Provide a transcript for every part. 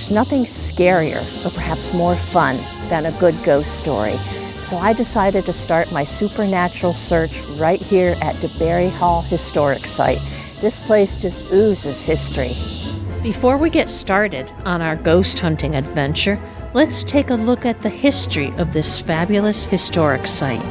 there's nothing scarier or perhaps more fun than a good ghost story. So I decided to start my supernatural search right here at DeBary Hall Historic Site. This place just oozes history. Before we get started on our ghost hunting adventure, let's take a look at the history of this fabulous historic site.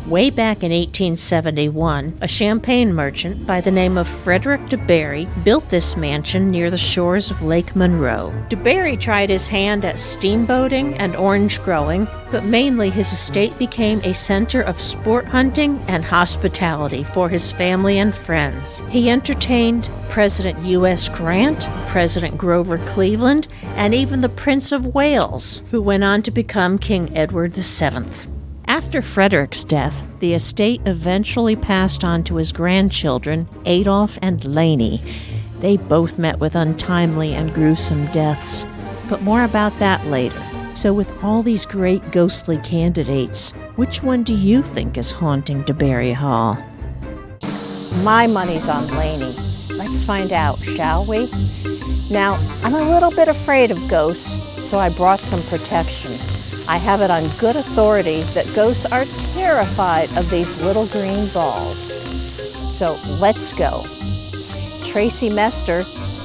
Way back in 1871, a champagne merchant by the name of Frederick DeBary built this mansion near the shores of Lake Monroe. DeBary tried his hand at steamboating and orange growing, but mainly his estate became a center of sport hunting and hospitality for his family and friends. He entertained President U.S. Grant, President Grover Cleveland, and even the Prince of Wales, who went on to become King Edward VII. After Frederick's death, the estate eventually passed on to his grandchildren, Adolph and Laney. They both met with untimely and gruesome deaths, but more about that later. So with all these great ghostly candidates, which one do you think is haunting DeBary Hall? My money's on Laney. Let's find out, shall we? Now, I'm a little bit afraid of ghosts, so I brought some protection. I have it on good authority that ghosts are terrified of these little green balls. So let's go. Tracy Mester,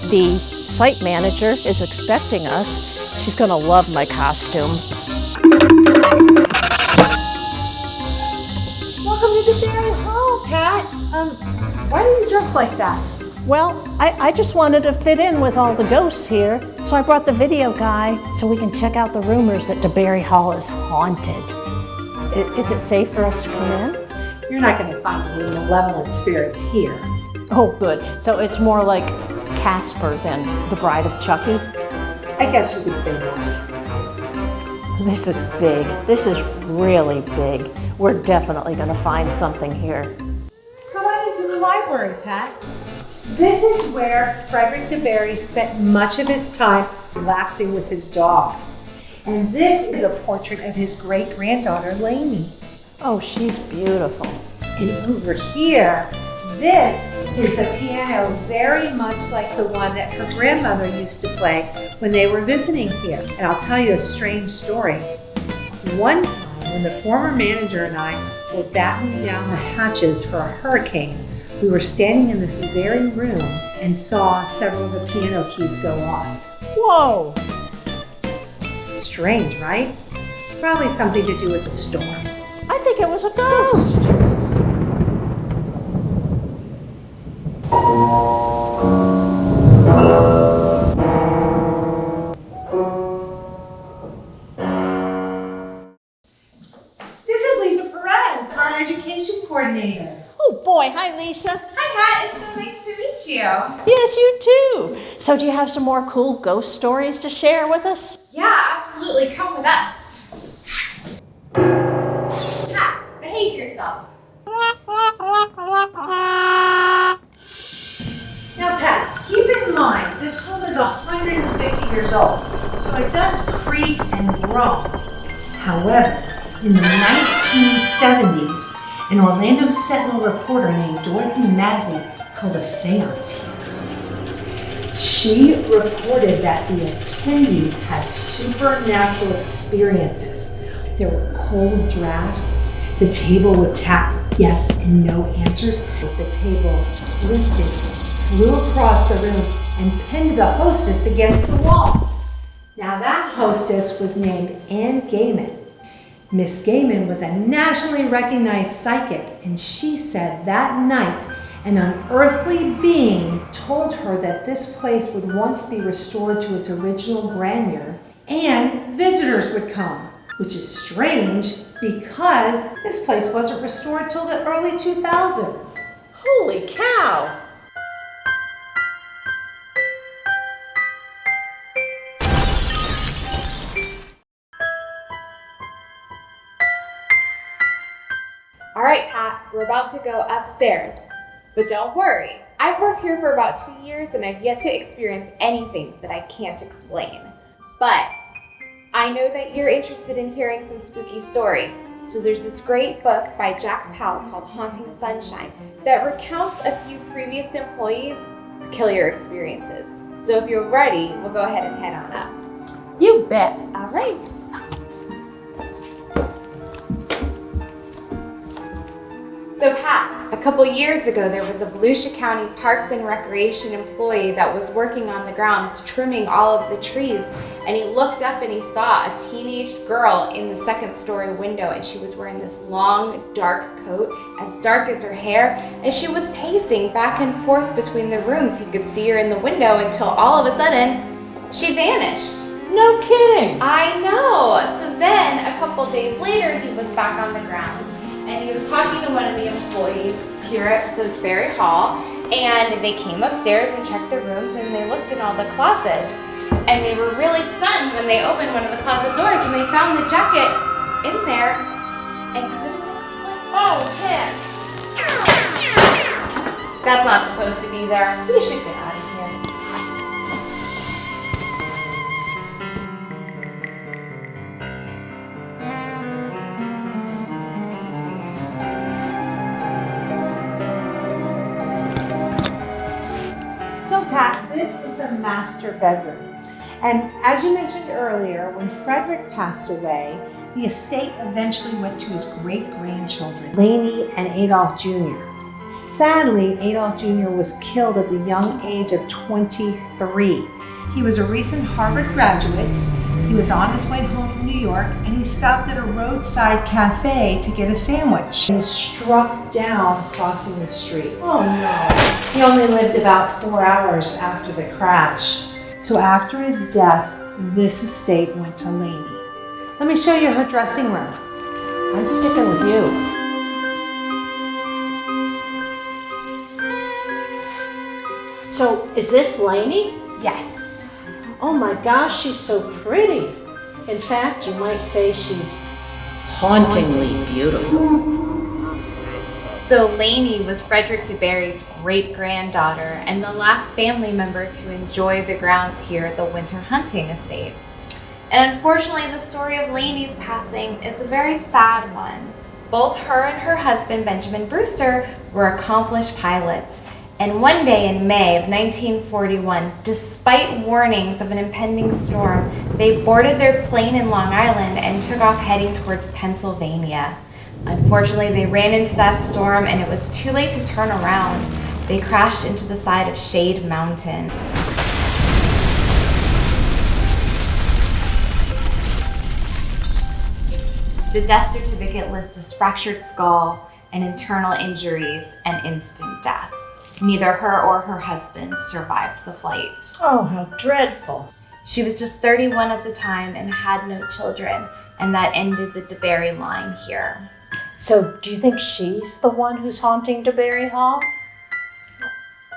the site manager, is expecting us. She's going to love my costume. Welcome to DeBary Hall, Pat. Why do you dress like that? Well, I just wanted to fit in with all the ghosts here, so I brought the video guy so we can check out the rumors that DeBary Hall is haunted. Is it safe for us to come in? You're not going to find any malevolent spirits here. Oh, good. So it's more like Casper than the Bride of Chucky? I guess you could say that. This is big. This is really big. We're definitely going to find something here. Come on into the library, Pat. This is where Frederick DeBary spent much of his time relaxing with his dogs. And this is a portrait of his great-granddaughter, Laney. Oh, she's beautiful. And over here, this is the piano very much like the one that her grandmother used to play when they were visiting here. And I'll tell you a strange story. One time, when the former manager and I were battening down the hatches for a hurricane, we were standing in this very room and saw several of the piano keys go off. Whoa! Strange, right? Probably something to do with the storm. I think it was a ghost. This is Lisa Perez, our education coordinator. Oh boy, hi Lisa. Hi Pat, it's so nice to meet you. Yes, you too. So do you have some more cool ghost stories to share with us? Yeah, absolutely. Come with us. Pat, behave yourself. Now Pat, keep in mind, this home is 150 years old, so it does creak and groan. However, in the 1970s, an Orlando Sentinel reporter named Dorothy Madley held a seance here. She reported that the attendees had supernatural experiences. There were cold drafts. The table would tap yes and no answers. The table lifted, flew across the room, and pinned the hostess against the wall. Now that hostess was named Ann Gaiman. Miss Gaiman was a nationally recognized psychic, and she said that night an unearthly being told her that this place would once be restored to its original grandeur, and visitors would come, which is strange because this place wasn't restored till the early 2000s. Holy cow! All right, Pat, we're about to go upstairs. But don't worry, I've worked here for about 2 years and I've yet to experience anything that I can't explain. But I know that you're interested in hearing some spooky stories. So there's this great book by Jack Powell called Haunting Sunshine that recounts a few previous employees' peculiar experiences. So if you're ready, we'll go ahead and head on up. You bet. All right. So Pat, a couple years ago, there was a Volusia County Parks and Recreation employee that was working on the grounds, trimming all of the trees, and he looked up and he saw a teenage girl in the second-story window, and she was wearing this long, dark coat, as dark as her hair, and she was pacing back and forth between the rooms. He could see her in the window until all of a sudden, she vanished. No kidding. I know. So then, a couple days later, he was back on the grounds. And he was talking to one of the employees here at the DeBary Hall, and they came upstairs and checked the rooms, and they looked in all the closets, and they were really stunned when they opened one of the closet doors and they found the jacket in there and couldn't explain. Oh, heck! That's not supposed to be there. We should get out of here. So Pat, this is the master bedroom. And as you mentioned earlier, when Frederick passed away, the estate eventually went to his great-grandchildren, Laney and Adolph Jr. Sadly, Adolph Jr. was killed at the young age of 23. He was a recent Harvard graduate. He was on his way home from New York, and he stopped at a roadside cafe to get a sandwich. He was struck down crossing the street. Oh no. He only lived about 4 hours after the crash. So after his death, this estate went to Laney. Let me show you her dressing room. I'm sticking with you. So, is this Laney? Yes. Oh my gosh, she's so pretty. In fact, you might say she's hauntingly beautiful. So Laney was Frederick DeBary's great-granddaughter and the last family member to enjoy the grounds here at the winter hunting estate. And unfortunately, the story of Laney's passing is a very sad one. Both her and her husband, Benjamin Brewster, were accomplished pilots. And one day in May of 1941, despite warnings of an impending storm, they boarded their plane in Long Island and took off heading towards Pennsylvania. Unfortunately, they ran into that storm and it was too late to turn around. They crashed into the side of Shade Mountain. The death certificate lists a fractured skull and internal injuries and instant death. Neither her or her husband survived the flight. Oh, how dreadful. She was just 31 at the time and had no children, and that ended the DeBary line here. So, do you think she's the one who's haunting DeBary Hall?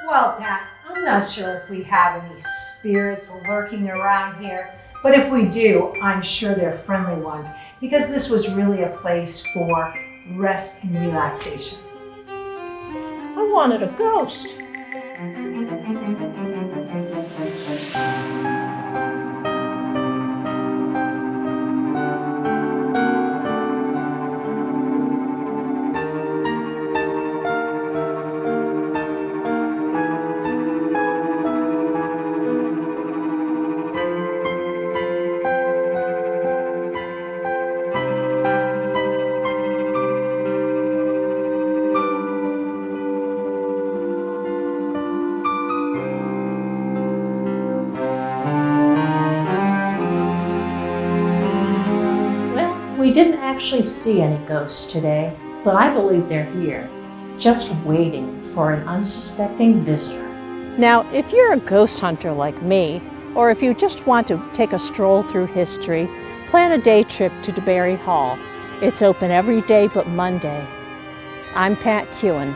Well, Pat, I'm not sure if we have any spirits lurking around here, but if we do, I'm sure they're friendly ones, because this was really a place for rest and relaxation. I wanted a ghost. We didn't actually see any ghosts today, but I believe they're here, just waiting for an unsuspecting visitor. Now, if you're a ghost hunter like me, or if you just want to take a stroll through history, plan a day trip to DeBary Hall. It's open every day but Monday. I'm Pat Kewen.